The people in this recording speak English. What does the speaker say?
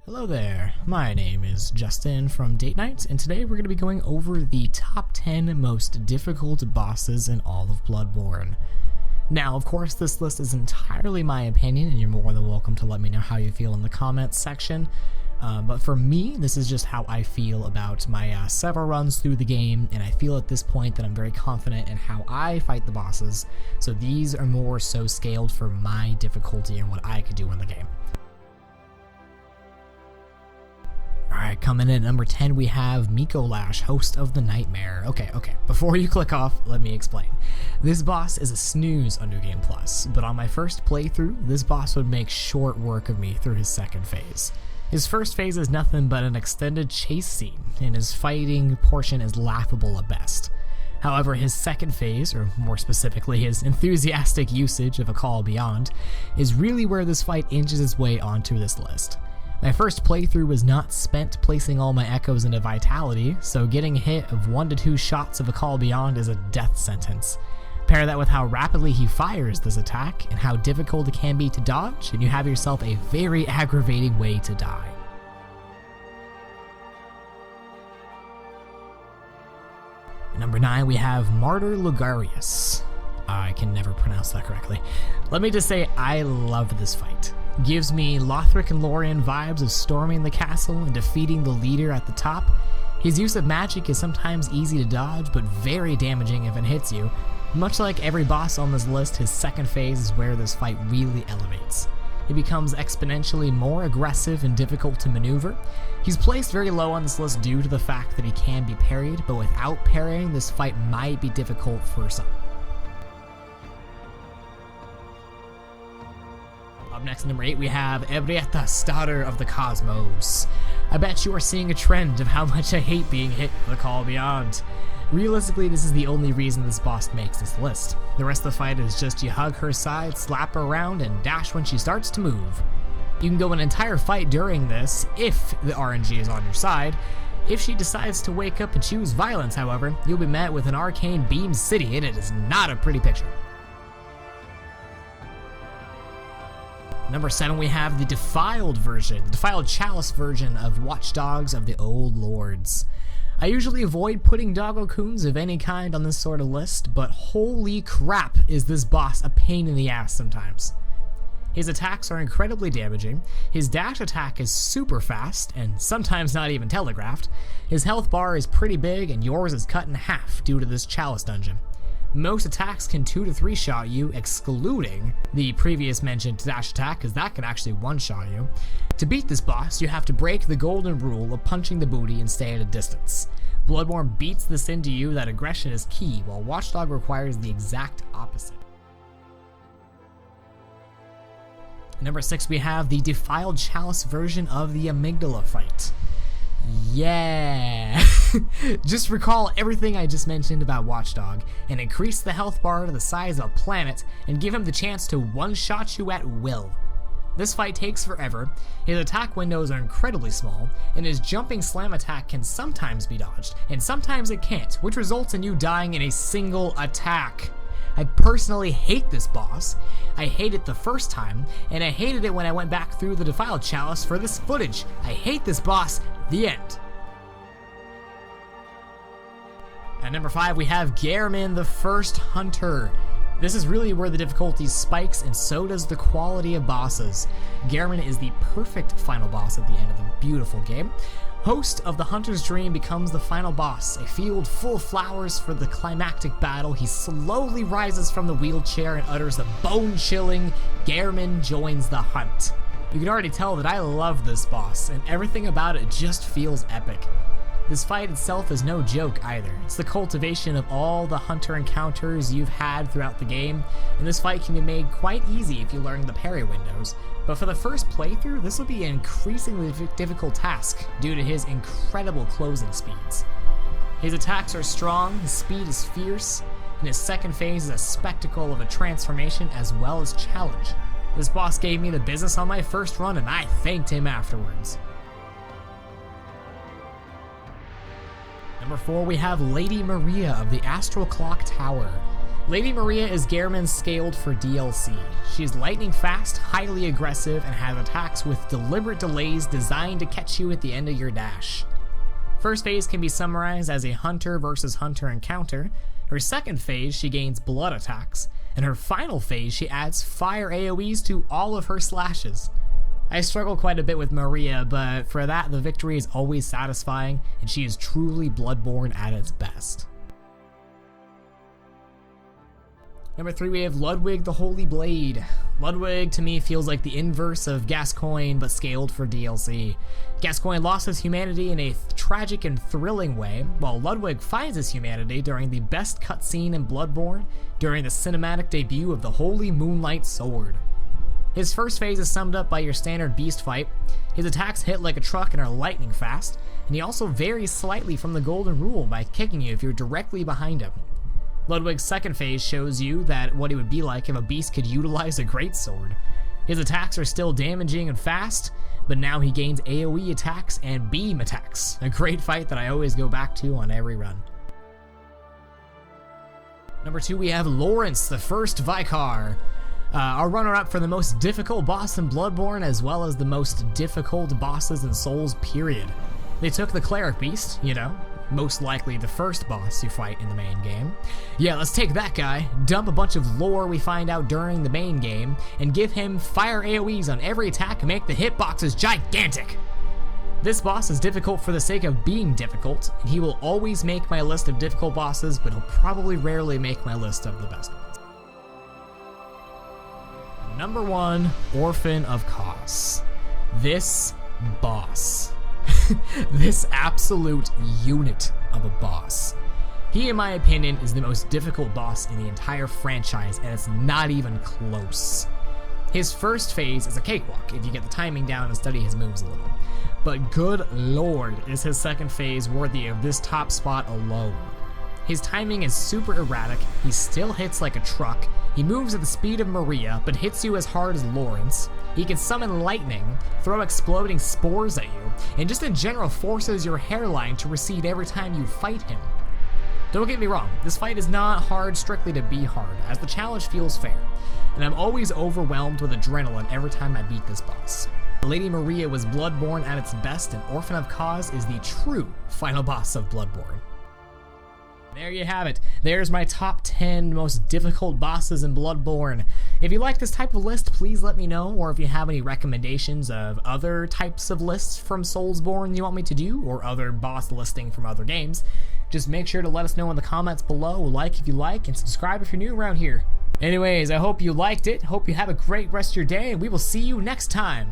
Hello there, my name is Justin from Date Night, and today we're going to be going over the top 10 most difficult bosses in all of Bloodborne. Now, of course, this list is entirely my opinion, and you're more than welcome to let me know how you feel in the comments section. But for me, this is just how I feel about my several runs through the game, and I feel at this point that I'm very confident in how I fight the bosses, so these are more so scaled for my difficulty and what I could do in the game. Alright, coming in at number 10, we have Mikko Lash, host of the Nightmare. Okay, before you click off, let me explain. This boss is a snooze on New Game Plus, but on my first playthrough, this boss would make short work of me through his second phase. His first phase is nothing but an extended chase scene, and his fighting portion is laughable at best. However, his second phase, or more specifically his enthusiastic usage of A Call Beyond, is really where this fight inches its way onto this list. My first playthrough was not spent placing all my echoes into Vitality, so getting a hit of 1 to 2 shots of A Call Beyond is a death sentence. Pair that with how rapidly he fires this attack, and how difficult it can be to dodge, and you have yourself a very aggravating way to die. At number 9, we have Martyr Ligurius. I can never pronounce that correctly. Let me just say, I love this fight. Gives me Lothric and Lorien vibes of storming the castle and defeating the leader at the top. His use of magic is sometimes easy to dodge, but very damaging if it hits you. Much like every boss on this list, his second phase is where this fight really elevates. He becomes exponentially more aggressive and difficult to maneuver. He's placed very low on this list due to the fact that he can be parried, but without parrying, this fight might be difficult for some. Up next, at number 8, we have Ebrietta, Daughter of the Cosmos. I bet you are seeing a trend of how much I hate being hit with A Call Beyond. Realistically, this is the only reason this boss makes this list. The rest of the fight is just you hug her side, slap her around, and dash when she starts to move. You can go an entire fight during this, if the RNG is on your side. If she decides to wake up and choose violence, however, you'll be met with an arcane beam city, and it is not a pretty picture. Number 7, we have the Defiled version, the Defiled Chalice version of Watchdogs of the Old Lords. I usually avoid putting doggo-coons of any kind on this sort of list, but holy crap is this boss a pain in the ass sometimes. His attacks are incredibly damaging, his dash attack is super fast, and sometimes not even telegraphed, his health bar is pretty big, and yours is cut in half due to this Chalice dungeon. Most attacks can 2 to 3 shot you, excluding the previous mentioned dash attack, because that can actually one-shot you. To beat this boss, you have to break the golden rule of punching the booty and stay at a distance. Bloodborne beats this into you that aggression is key, while Watchdog requires the exact opposite. Number 6, we have the Defiled Chalice version of the Amygdala fight. Yeah! Just recall everything I just mentioned about Watchdog, and increase the health bar to the size of a planet, and give him the chance to one-shot you at will. This fight takes forever, his attack windows are incredibly small, and his jumping slam attack can sometimes be dodged, and sometimes it can't, which results in you dying in a single attack. I personally hate this boss. I hate it the first time, and I hated it when I went back through the Defiled Chalice for this footage. I hate this boss. The end. At number 5, we have Gehrman, the First Hunter. This is really where the difficulty spikes, and so does the quality of bosses. Gehrman is the perfect final boss at the end of the beautiful game. Host of the Hunter's Dream becomes the final boss, a field full of flowers for the climactic battle. He slowly rises from the wheelchair and utters the bone-chilling, Gehrman joins the hunt. You can already tell that I love this boss, and everything about it just feels epic. This fight itself is no joke either. It's the cultivation of all the hunter encounters you've had throughout the game, and this fight can be made quite easy if you learn the parry windows. But for the first playthrough, this will be an increasingly difficult task due to his incredible closing speeds. His attacks are strong, his speed is fierce, and his second phase is a spectacle of a transformation as well as challenge. This boss gave me the business on my first run, and I thanked him afterwards. Number 4, we have Lady Maria of the Astral Clock Tower. Lady Maria is Gehrman's scaled for DLC. She is lightning fast, highly aggressive, and has attacks with deliberate delays designed to catch you at the end of your dash. First phase can be summarized as a hunter versus hunter encounter. Her second phase, she gains blood attacks, and her final phase, she adds fire AoEs to all of her slashes. I struggle quite a bit with Maria, but for that, the victory is always satisfying, and she is truly Bloodborne at its best. Number 3, we have Ludwig the Holy Blade. Ludwig, to me, feels like the inverse of Gascoigne, but scaled for DLC. Gascoigne lost his humanity in a tragic and thrilling way, while Ludwig finds his humanity during the best cutscene in Bloodborne, during the cinematic debut of the Holy Moonlight Sword. His first phase is summed up by your standard beast fight. His attacks hit like a truck and are lightning fast, and he also varies slightly from the golden rule by kicking you if you're directly behind him. Ludwig's second phase shows you that what it would be like if a beast could utilize a greatsword. His attacks are still damaging and fast, but now he gains AoE attacks and beam attacks, a great fight that I always go back to on every run. Number 2, we have Lawrence, the First Vicar. Our runner-up for the most difficult boss in Bloodborne, as well as the most difficult bosses in Souls, period. They took the Cleric Beast, you know, most likely the first boss you fight in the main game. Yeah, let's take that guy, dump a bunch of lore we find out during the main game, and give him fire AoEs on every attack and make the hitboxes gigantic. This boss is difficult for the sake of being difficult, and he will always make my list of difficult bosses, but he'll probably rarely make my list of the best ones. Number 1, Orphan of Kos. This boss. This absolute unit of a boss. He, in my opinion, is the most difficult boss in the entire franchise, and it's not even close. His first phase is a cakewalk, if you get the timing down and study his moves a little. But good lord, is his second phase worthy of this top spot alone. His timing is super erratic, he still hits like a truck, he moves at the speed of Maria, but hits you as hard as Lawrence. He can summon lightning, throw exploding spores at you, and just in general forces your hairline to recede every time you fight him. Don't get me wrong, this fight is not hard strictly to be hard, as the challenge feels fair, and I'm always overwhelmed with adrenaline every time I beat this boss. Lady Maria was Bloodborne at its best, and Orphan of Kos is the true final boss of Bloodborne. There you have it. There's my top 10 most difficult bosses in Bloodborne. If you like this type of list, please let me know, or if you have any recommendations of other types of lists from Soulsborne you want me to do, or other boss listing from other games, just make sure to let us know in the comments below, like if you like, and subscribe if you're new around here. Anyways, I hope you liked it, hope you have a great rest of your day, and we will see you next time.